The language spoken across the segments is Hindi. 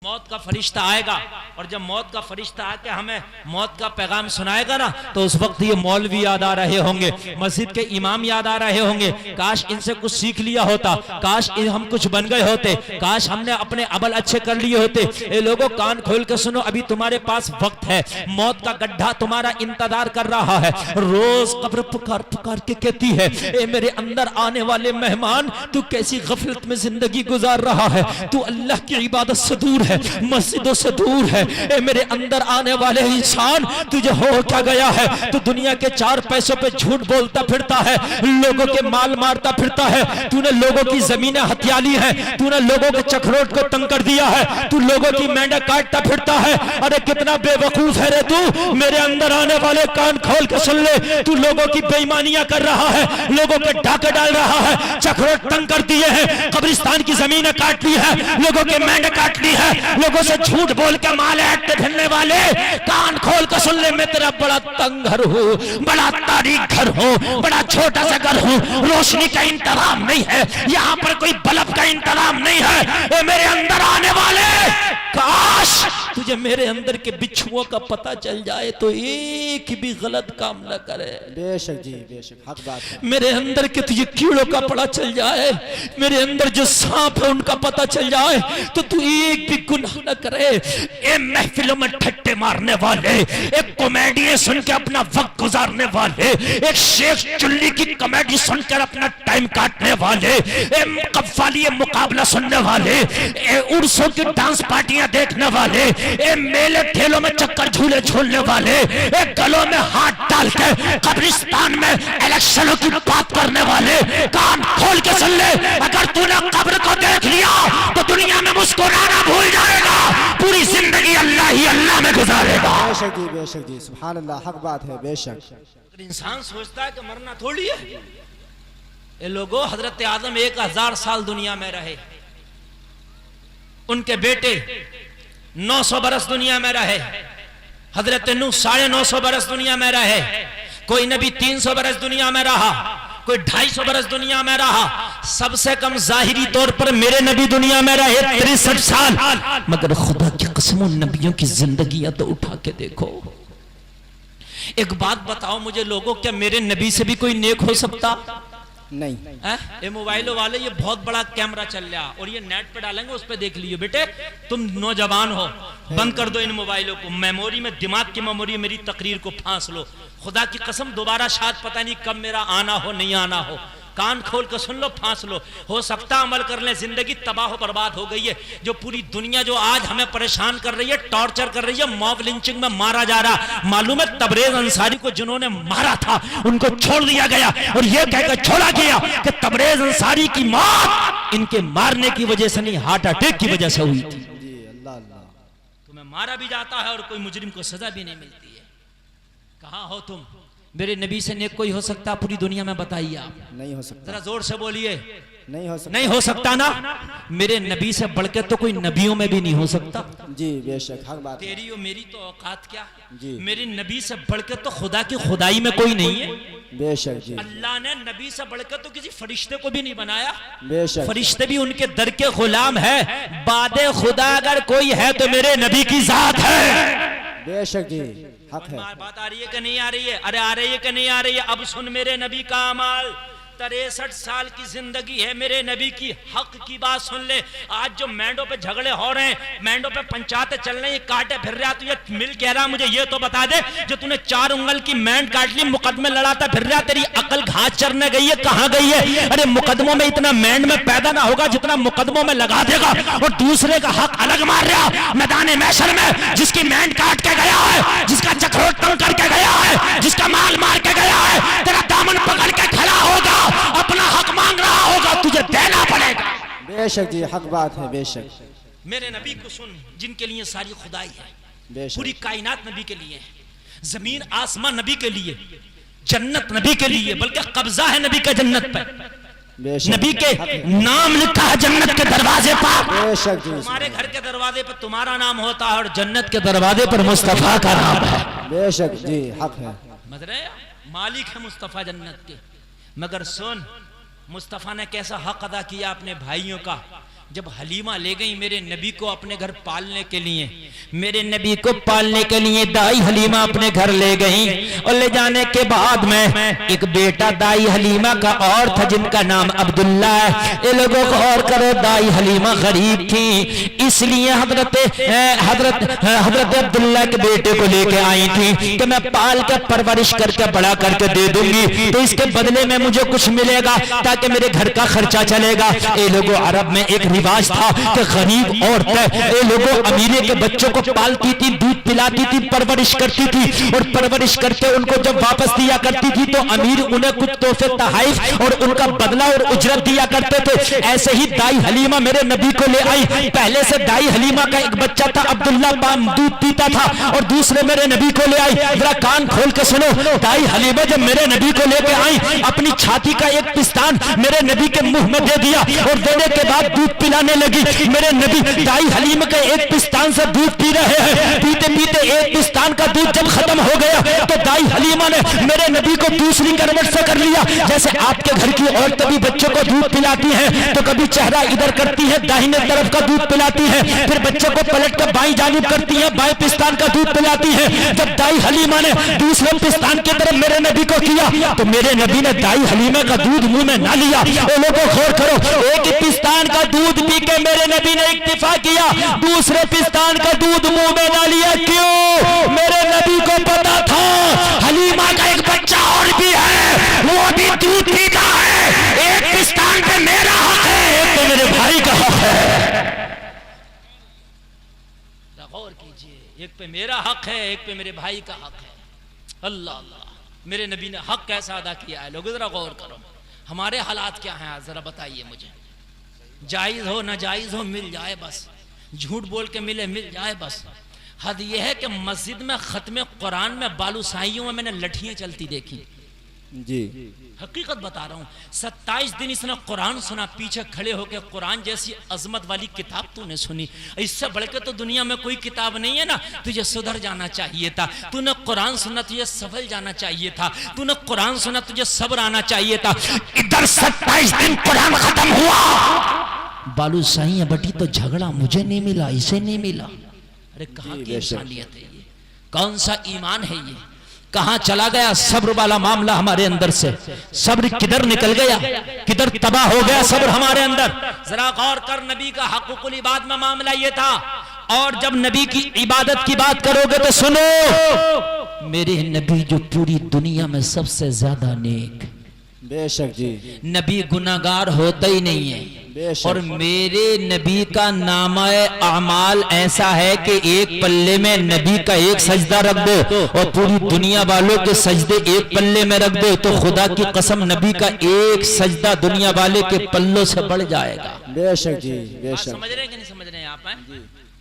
मौत का फरिश्ता आएगा और जब मौत का फरिश्ता आके हमें मौत का पैगाम सुनाएगा ना, तो उस वक्त ये मौलवी याद आ रहे होंगे, मस्जिद के इमाम याद आ रहे होंगे, काश इनसे कुछ सीख लिया होता, काश हम कुछ बन गए होते, काश हमने अपने अमल अच्छे कर लिए होते। ये लोगों कान खोल के सुनो, अभी तुम्हारे पास वक्त है, मौत का गड्ढा तुम्हारा इंतजार कर रहा है। रोज कब्र पुकार पुकार के कहती है, ए मेरे अंदर आने वाले मेहमान, तू कैसी गफलत में जिंदगी गुजार रहा है, तू अल्लाह की इबादत से दूर है, मस्जिदों से दूर है। ए मेरे अंदर आने वाले इंसान, तुझे हो क्या गया है? तू दुनिया के चार पैसों पे झूठ बोलता फिरता है, लोगों के माल मारता फिरता है, तूने लोगों की जमीनें हथिया ली है, तूने लोगों के चखरोट को तंग कर दिया है, तू लोगों की मेंढक काटता फिरता है। अरे कितना बेवकूफ है रे तू। मेरे अंदर आने वाले कान खोल के सुन ले, तू लोगों की बेईमानियां कर रहा है, लोगों पे डाके डाल रहा है, चखरोट तंग कर दिए हैं, कब्रिस्तान की जमीनें काट ली है, लोगों के मेंढक काट ली है, लोगों से झूठ बोल के माल ऐंठते फिरने वाले, कान खोल कर सुन ले, मैं तेरा बड़ा तंग घर हूँ, बड़ा तारीख घर हूँ, बड़ा छोटा सा घर हूँ, रोशनी का इंतजाम नहीं है, यहाँ पर कोई बल्ब का इंतजाम नहीं है। ए मेरे अंदर आने वाले, काश तुझे मेरे अंदर के बिच्छुओं का पता चल जाए तो एक भी गलत काम न करे। बेशक जी, बेशक, हक बात है। मेरे अंदर के तुझे कीड़ों का पता चल जाए, मेरे अंदर जो सांप है उनका पता चल जाए, तो तू एक भी गुनाह न करे। ए महफिलों में ठट्टे मारने वाले, एक कॉमेडी सुन के अपना वक्त गुजारने वाले, एक शेख चुल्ली की कॉमेडी सुनकर अपना टाइम काटने वाले, कव्वाली मुकाबला सुनने वाले, उर्सों की डांस पार्टियां देखने वाले, मेले ठेलों में चक्कर झूले झूलने वाले, गलों में हाथ डाल के कब्रिस्तान में इलेक्शनों की बात करने वाले, कान खोल के सुन ले, अगर तूने कब्र को देख लिया तो दुनिया में मुस्कुराना भूल जाएगा, पूरी जिंदगी अल्लाह ही अल्लाह में गुजारेगा। बेशक जी, बेशक जी, सुभान अल्लाह, हक बात है। बेशक इंसान सोचता है कि मरना थोड़ी है। ये लोगों, हजरत आदम 1000 साल दुनिया में रहे, उनके बेटे 900 बरस दुनिया में रहे, हजरत नूह 950 बरस दुनिया में रहे, कोई नबी 300 बरस दुनिया में रहा, कोई 250 बरस दुनिया में रहा, सबसे कम जाहिरी तौर पर मेरे नबी दुनिया में रहे 63 साल। मगर खुदा की कसम, नबियों की जिंदगियां तो उठा के देखो। एक बात बताओ मुझे लोगों, क्या मेरे नबी से भी कोई नेक हो सकता? नहीं। ये मोबाइलों वाले, ये बहुत बड़ा कैमरा चल रहा और ये नेट पे डालेंगे, उस पे देख लियो। बेटे तुम नौजवान हो, बंद कर दो इन मोबाइलों को, मेमोरी में, दिमाग की मेमोरी मेरी तकरीर को फांस लो। खुदा की कसम, दोबारा शायद पता नहीं कब मेरा आना हो, नहीं आना हो, कान खोल कर सुन लो, फांस लो। हो सकता अमल कर ले, जिंदगी तबाह बर्बाद हो गई है। जो पूरी दुनिया जो आज हमें परेशान कर रही है, टॉर्चर कर रही है, मॉब लिंचिंग में मारा जा रहा, मालूम है तबरेज अंसारी को जिन्होंने मारा था उनको छोड़ दिया गया और यह कहकर छोड़ा गया कि तबरेज अंसारी की मौत इनके मारने की वजह से नहीं, हार्ट अटैक की वजह से हुई थी। तुम्हें मारा भी जाता है और कोई मुजरिम को सजा भी नहीं मिलती है। कहां हो तुम? मेरे नबी से नेक कोई हो सकता पूरी दुनिया में? बताइए आप। नहीं हो सकता। जरा जोर से बोलिए। नहीं हो सकता। नहीं हो सकता ना? मेरे नबी से बढ़कर तो कोई नबियों में भी नहीं हो सकता। जी बेशक, हक बात। तेरी और मेरी तो औकात क्या जी। मेरे नबी से बढ़कर तो खुदा की खुदाई में कोई नहीं है। बेशक जी। अल्लाह ने नबी से बढ़कर तो किसी फरिश्ते को भी नहीं बनाया। बेशक। फरिश्ते भी उनके दर के गुलाम है। बादे खुदा अगर कोई है तो मेरे नबी की जात है। बेशक जी, हक है। बात आ रही है कि नहीं आ रही है? अरे आ रही है कि नहीं आ रही है? अब सुन मेरे नबी का अमल। 63 साल की जिंदगी है मेरे नबी की, हक की बात सुन ले। आज जो मेंढों पे झगड़े हो रहे हैं, मेंढों पे पंचायतें चल रही हैं, काटे फिर रहा, तुझे मिल कह रहा मुझे ये तो बता दे, जो तूने 4 उंगल की मेंढ काट ली, मुकदमे लड़ाता फिर रहा, तेरी अकल घास चरने गई है? कहां गई है? अरे मुकदमों में इतना मेंढ में पैदा ना होगा जितना मुकदमों में लगा देगा, और दूसरे का हक अलग मार रहा मैदान महशर में। जिसकी मेंढ काट के गया है, जिसका चक्रोट तंग करके गया है, जिसका माल मार के गया है, तेरा दामन पकड़ के खड़ा होगा, अपना हक मांग रहा होगा, तुझे देना पड़ेगा। बेशक जी, हक बात है। बेशक। मेरे नबी को सुन, जिनके लिए सारी खुदाई है, बेशक। पूरी कायनात नबी के लिए है, जमीन आसमान नबी के लिए, जन्नत नबी के लिए, बल्कि कब्जा है नबी का जन्नत पर। नबी के नाम लिखा है जन्नत के दरवाजे पर। बेशक जी। तुम्हारे घर के दरवाजे पर तुम्हारा नाम होता है और जन्नत के दरवाजे पर मुस्तफा का नाम है। बेशक जी, हक है। मतलब मालिक है मुस्तफा जन्नत के। मगर सुन, मुस्तफा ने कैसा हक अदा किया अपने भाइयों का। जब हलीमा ले गई मेरे नबी को अपने घर पालने के लिए, मेरे नबी को पालने के लिए दाई हलीमा अपने घर ले गई। और ले जाने के बाद में एक बेटा दाई हलीमा का और था जिनका नाम अब्दुल्ला है। ये लोगों को और करो, दाई हलीमा गरीब थी, इसलिए हजरत अब्दुल्ला के बेटे को लेके आई थी कि मैं पाल कर परवरिश करके बड़ा करके दे दूंगी, तो इसके बदले में मुझे कुछ मिलेगा ताकि मेरे घर का खर्चा चलेगा। ये लोगों अरब में एक रिवाज था कि गरीब औरतें ये लोगों अमीरे के बच्चों को पालती थी, दूध पिलाती थी, परवरिश करती थी, और परवरिश करके उनको जब वापस दिया करती थी तो अमीर उन्हें कुछ तोहफे तोहफे और उनका बदला और उजरत दिया करते थे। ऐसे ही दाई हलीमा मेरे नबी को ले आई। पहले से दाई हलीमा का एक बच्चा था अब्दुल्ला, दूध पीता था, और दूसरे मेरे नबी को ले आई। जरा कान खोल के सुनो, दाई हलीमा जब मेरे नबी को लेके आई, अपनी छाती का एक पिस्तान मेरे नबी के मुंह में दे दिया और देने के बाद दूध पिलाने लगी। मेरे नबी दाई हलीमा के एक पिस्तान से दूध पी रहे हैं, पीते पीते एक पिस्तान का दूध जब खत्म हो गया तो दाई हलीमा ने मेरे नबी को दूसरी करवट से कर लिया। जैसे आपके घर की औरतें भी बच्चों को दूध पिलाती हैं तो कभी चेहरा इधर करती है, दाहिने तरफ का दूध पिलाती है, फिर बच्चों को पलट कर बाईं जानिब करती है, बाएं पिस्तान का दूध पिलाती है। जब दाई हलीमा ने दूसरे पिस्तान की तरफ मेरे नबी को किया तो मेरे नबी ने दाई हलीमा का दूध मुंह में ना लिया। वो लोगों गौर करो, एक ही पिस्तान का दूध पी के मेरे नबी ने इक्तिफा किया, दूसरे पिस्तान का दूध मुंह में ना लिया। क्यों? मेरे नबी को पता था हलीमा का एक बच्चा और भी है, वो भी दूध पीता है। एक पिस्तान पे मेरा हक है, एक पे मेरे भाई का हक है। गौर कीजिए, एक पे मेरा हक है, एक पे मेरे भाई का हक है। अल्लाह अल्लाह, मेरे नबी ने हक कैसा अदा किया है। लोग जरा गौर करो, हमारे हालात क्या हैं जरा बताइए मुझे। जायज हो ना जायज हो मिल जाए बस, झूठ बोल के मिले मिल जाए बस। हद यह है कि मस्जिद में खत्म कुरान में बालूसाहियों में मैंने लठियां चलती देखी जी, हकीकत बता रहा हूँ। 27 दिन इसने कुरान सुना, पीछे खड़े होकर कुरान जैसी अजमत वाली किताब तूने सुनी, इससे बढ़ के तो दुनिया में कोई किताब नहीं है ना। तुझे सुधर जाना चाहिए था, तूने कुरान सुना तुझे संभल जाना चाहिए था, तूने कुरान सुना तुझे सब्र आना चाहिए था। इधर 27 दिन कुरान खत्म हुआ, बालूशाही बटी तो झगड़ा मुझे नहीं मिला, इसे नहीं मिला। अरे कहाँ की इंसानियत है ये, कौन सा ईमान है ये, कहां चला गया सब्र वाला मामला हमारे अंदर से? सब्र किधर निकल गया, किधर तबाह हो गया सब्र हमारे अंदर? जरा गौर कर, नबी का हक़ुक़ुल इबाद में मामला ये था। और जब नबी की इबादत की बात करोगे तो सुनो, मेरे नबी जो पूरी दुनिया में सबसे ज्यादा नेक, बेशक जी, नबी गुनाहगार होता ही नहीं है। और मेरे नबी का नामा अमाल ऐसा है कि एक पल्ले में नबी का एक सजदा रख दो और पूरी दुनिया वालों के सजदे एक पल्ले में रख दो तो खुदा की कसम नबी का एक सजदा दुनिया वाले के पल्लों से बढ़ जाएगा। बेशक जी, बेशक। समझ रहे हैं कि नहीं समझ रहे हैं आप?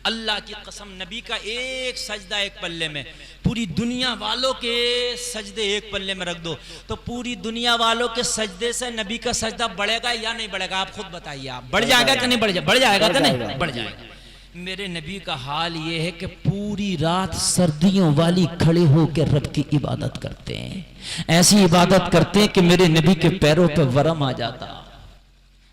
अल्लाह की कसम, नबी का एक सजदा एक पल्ले में, पूरी दुनिया वालों के सजदे एक पल्ले में रख दो तो पूरी दुनिया वालों के सजदे से नबी का सजदा बढ़ेगा या नहीं बढ़ेगा? आप खुद बताइए, आप बढ़ जाएगा कि नहीं बढ़ जाएगा? बढ़ जाएगा कि नहीं बढ़ जाएगा? मेरे नबी का हाल ये है कि पूरी रात सर्दियों वाली खड़े होकर रब की इबादत करते हैं, ऐसी इबादत करते हैं कि मेरे नबी के पैरों पर वरम आ जाता।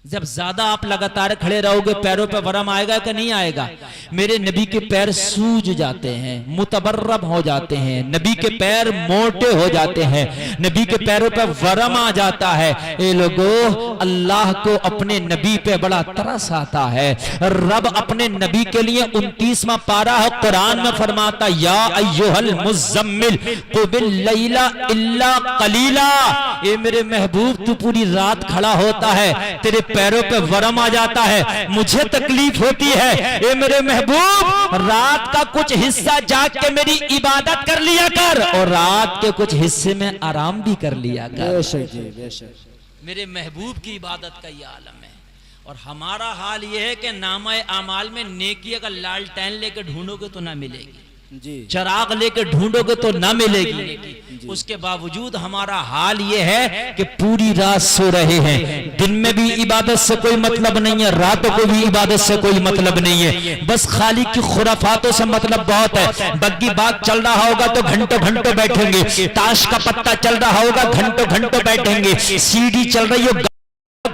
जब ज्यादा आप लगातार खड़े रहोगे पैरों पे वरम आएगा कि नहीं आएगा? मेरे नबी के पैर सूज जाते हैं, मुतबर्रब हो जाते हैं, नबी के पैर मोटे हो जाते हैं, नबी के पैरों पे वरम आ जाता है। ये लोगों, अल्लाह को अपने नबी पे बड़ा तरस आता है। रब अपने नबी के लिए 29वां पारा है कुरान में फरमाता, या अय्युहल मुज़्ज़म्मिल क़ुबिल लैला इल्ला क़लीला। ये मेरे महबूब तू पूरी रात खड़ा होता है, तेरे पैरों पे वरम आ जाता है, मुझे तकलीफ होती है। ये मेरे महबूब रात का कुछ हिस्सा जाग के मेरी इबादत कर लिया कर और रात के कुछ हिस्से में आराम भी कर लिया कर। बेशक जी, बेशक। मेरे महबूब की इबादत का ये आलम है। और हमारा हाल ये है कि नामा आमाल में नेकी अगर लालटेन लेके ढूंढोगे तो ना मिलेगी जी, चराग लेके ढूंढोगे तो ना मिलेगी। उसके बावजूद हमारा हाल ये है कि पूरी रात सो रहे हैं, दिन में भी इबादत से कोई मतलब नहीं है, रातों को भी इबादत से कोई मतलब नहीं है, बस खाली की खुराफातों से मतलब बहुत है। बग्गी बाग चल रहा होगा तो घंटों घंटों बैठेंगे, ताश का पत्ता चल रहा होगा घंटों घंटों बैठेंगे, सीडी चल रही हो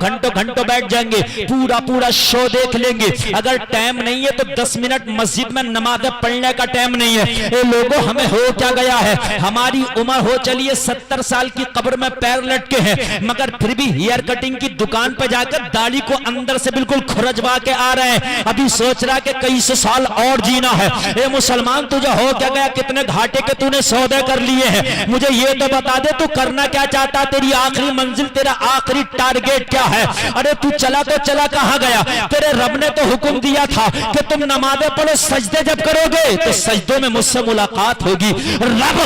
घंटों घंटों बैठ जाएंगे, पूरा पूरा शो देख लेंगे। अगर टाइम नहीं है तो 10 मिनट मस्जिद में नमाज पढ़ने का टाइम नहीं है। ये लोगों, हमें हो क्या गया है, हमारी उम्र हो चली है 70 साल की, कब्र में पैर लटके हैं, मगर फिर भी हेयर कटिंग की दुकान पर जाकर दाढ़ी को अंदर से बिल्कुल खुरजवा के आ रहे हैं। अभी सोच रहा कि कई सौ साल और जीना है। ए मुसलमान, तुझे हो क्या गया, कितने घाटे के तूने सौदे कर लिए हैं, मुझे ये तो बता दे तू करना क्या चाहता, तेरी आखिरी मंजिल, तेरा आखिरी टारगेट क्या है। अरे तू चला तो चला कहां गया, तेरे रब ने तो हुक्म दिया था कि तुम नमाज़ें पढ़ो, सजदे जब करोगे तो सजदों में मुझसे मुलाकात होगी। रब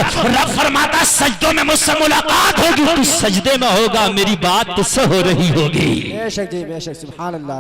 फरमाता सजदों में मुझसे मुलाकात होगी, तू सजदे में होगा, मेरी बात तुझसे हो रही होगी। बेशक जी, बेशक, सुभान अल्लाह।